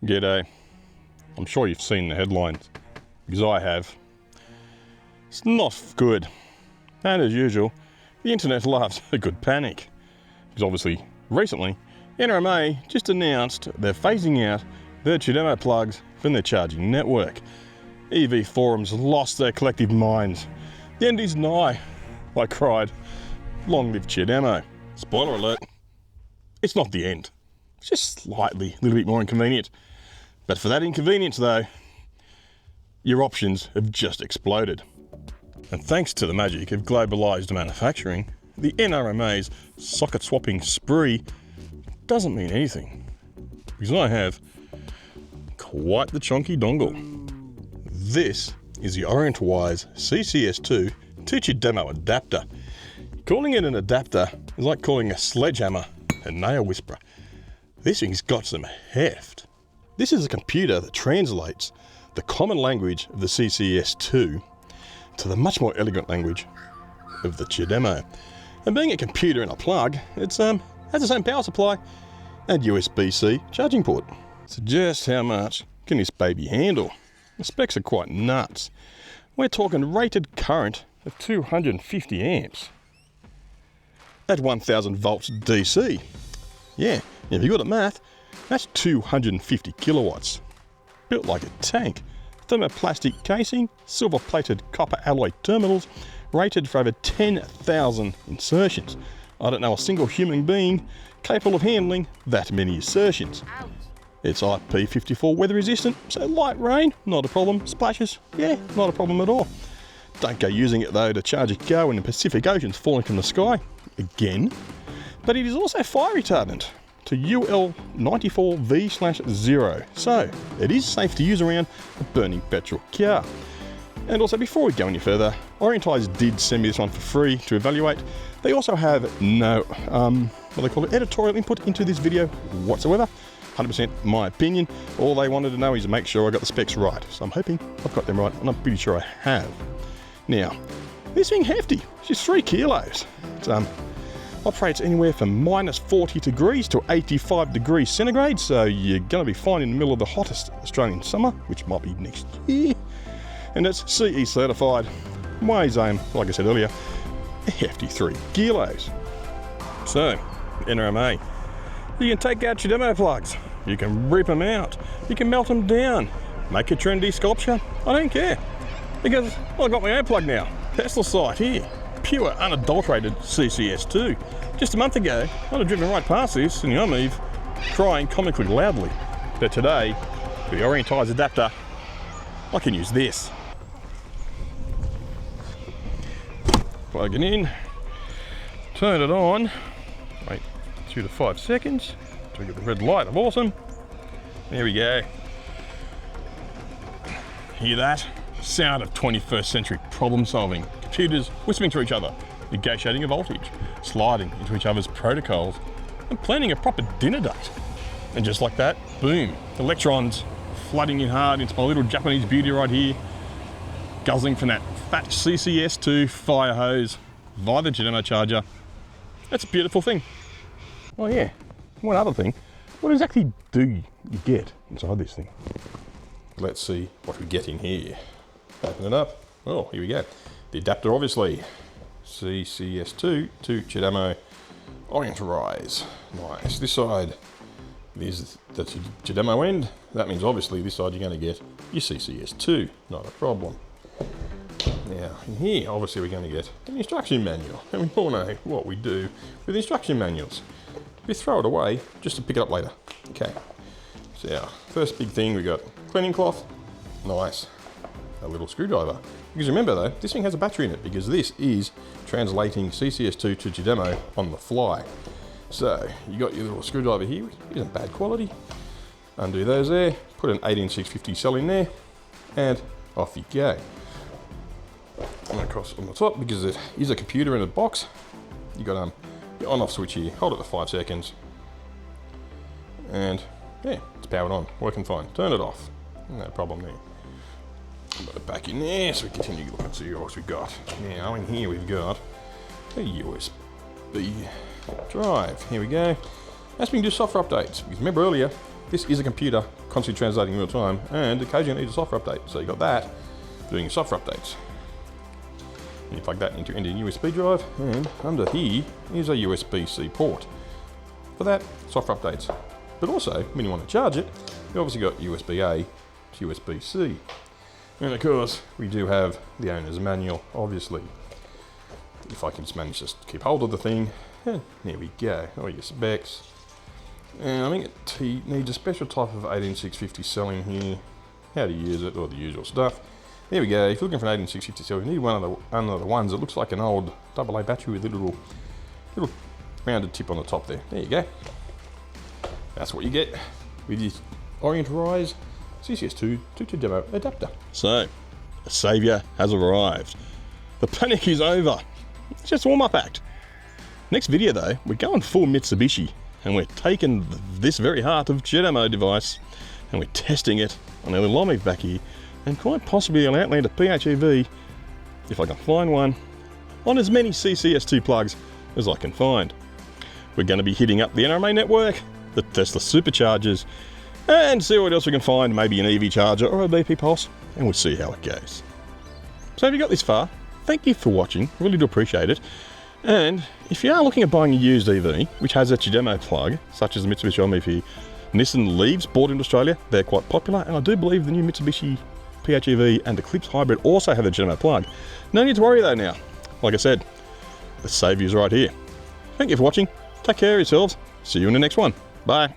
G'day. I'm sure you've seen the headlines, because I have. It's not good. And as usual, the internet loves a good panic. Because obviously, recently, NRMA just announced they're phasing out their CHAdeMO plugs from their charging network. EV forums lost their collective minds. The end is nigh. I cried, long live CHAdeMO. Spoiler alert, it's not the end. It's just slightly, a little bit more inconvenient. But for that inconvenience though, your options have just exploded. And thanks to the magic of globalised manufacturing, the NRMA's socket swapping spree doesn't mean anything. Because I have quite the chonky dongle. This is the OrientRise CCS2 to CHAdeMO adapter. Calling it an adapter is like calling a sledgehammer a nail whisperer. This thing's got some heft. This is a computer that translates the common language of the CCS2 to the much more elegant language of the CHAdeMO. And being a computer and a plug, it has the same power supply and USB-C charging port. So just how much can this baby handle? The specs are quite nuts. We're talking rated current of 250 amps at 1000 volts DC. Yeah, if you're good at math, that's 250 kilowatts. Built like a tank. Thermoplastic casing, silver-plated copper alloy terminals, rated for over 10,000 insertions. I don't know a single human being capable of handling that many insertions. Ouch. It's IP54 weather resistant, so light rain, not a problem. Splashes, yeah, not a problem at all. Don't go using it though to charge a car when the Pacific Ocean's falling from the sky, again. But it is also fire retardant to UL94V/0, so it is safe to use around a burning petrol car. And also, before we go any further, OrientRise did send me this one for free to evaluate. They also have no, what they call it, editorial input into this video whatsoever. 100% my opinion. All they wanted to know is make sure I got the specs right. So I'm hoping I've got them right, and I'm pretty sure I have. Now, this thing hefty. It's just 3 kilos. It operates anywhere from -40 degrees to 85 degrees centigrade, so you're going to be fine in the middle of the hottest Australian summer, which might be next year. And it's CE certified. Weighs, like I said earlier, a hefty 3 kilos. So, NRMA, you can take out your demo plugs, you can rip them out, you can melt them down, make a trendy sculpture, I don't care. Because I've got my own plug now, Tesla site here, pure unadulterated CCS2. Just a month ago, I'd have driven right past this in the i-MiEV, crying comically loudly. But today, with the OrientRise adapter, I can use this. Plug it in, turn it on, wait 2 to 5 seconds to get the red light of awesome. There we go. Hear that? Sound of 21st century problem solving. Computers whispering to each other, negotiating a voltage, sliding into each other's protocols, and planning a proper dinner date. And just like that, boom, electrons flooding in hard into my little Japanese beauty right here, guzzling from that fat CCS2 fire hose via the CHAdeMO charger. That's a beautiful thing. Oh yeah, one other thing, what exactly do you get inside this thing? Let's see what we get in here. Open it up. Oh, here we go. The adapter, obviously. CCS2 to CHAdeMO OrientRise. Nice. This side is the CHAdeMO end. That means obviously this side you're going to get your CCS2. Not a problem. Now, in here, obviously we're going to get an instruction manual. And we all know what we do with instruction manuals. We throw it away just to pick it up later. Okay. So, first big thing, we got cleaning cloth. Nice. A little screwdriver. Because remember though, this thing has a battery in it because this is translating CCS2 to CHAdeMO on the fly. So, you got your little screwdriver here, which isn't bad quality. Undo those there, put an 18650 cell in there, and off you go. And across on the top, because it is a computer in a box, you got your on-off switch here. Hold it for 5 seconds, and yeah, it's powered on, working fine. Turn it off, no problem there. Put it back in there, so we continue looking and see what else we've got. Now in here we've got a USB drive. Here we go. That's been do software updates. Because remember earlier, this is a computer constantly translating real time, and occasionally needs a software update. So you got that doing your software updates. And you plug that into a USB drive, and under here is a USB-C port for that software updates. But also, when you want to charge it, you obviously got USB-A to USB-C. And of course, we do have the owner's manual, obviously. If I can just manage to keep hold of the thing, and there we go, all your specs. And I think it needs a special type of 18650 cell in here, how to use it, all the usual stuff. There we go, if you're looking for an 18650 cell, you need one of the ones that looks like an old AA battery with a little rounded tip on the top there. There you go. That's what you get with your OrientRise CCS2 to CHAdeMO adapter. So, the saviour has arrived. The panic is over. It's just a warm-up act. Next video though, we're going full Mitsubishi, and we're taking this very heart of CHAdeMO device and we're testing it on a little i-MiEV back here, and quite possibly an Outlander PHEV, if I can find one, on as many CCS2 plugs as I can find. We're going to be hitting up the NRMA network, the Tesla superchargers, and see what else we can find, maybe an EV charger or a BP pulse, and we'll see how it goes. So if you got this far, thank you for watching, really do appreciate it. And if you are looking at buying a used EV, which has a CHAdeMO plug, such as the Mitsubishi i-MiEV, Nissan LEAFs bought into Australia, they're quite popular, and I do believe the new Mitsubishi PHEV and Eclipse hybrid also have a CHAdeMO plug. No need to worry though now. Like I said, the saviour's right here. Thank you for watching, take care of yourselves, see you in the next one, bye.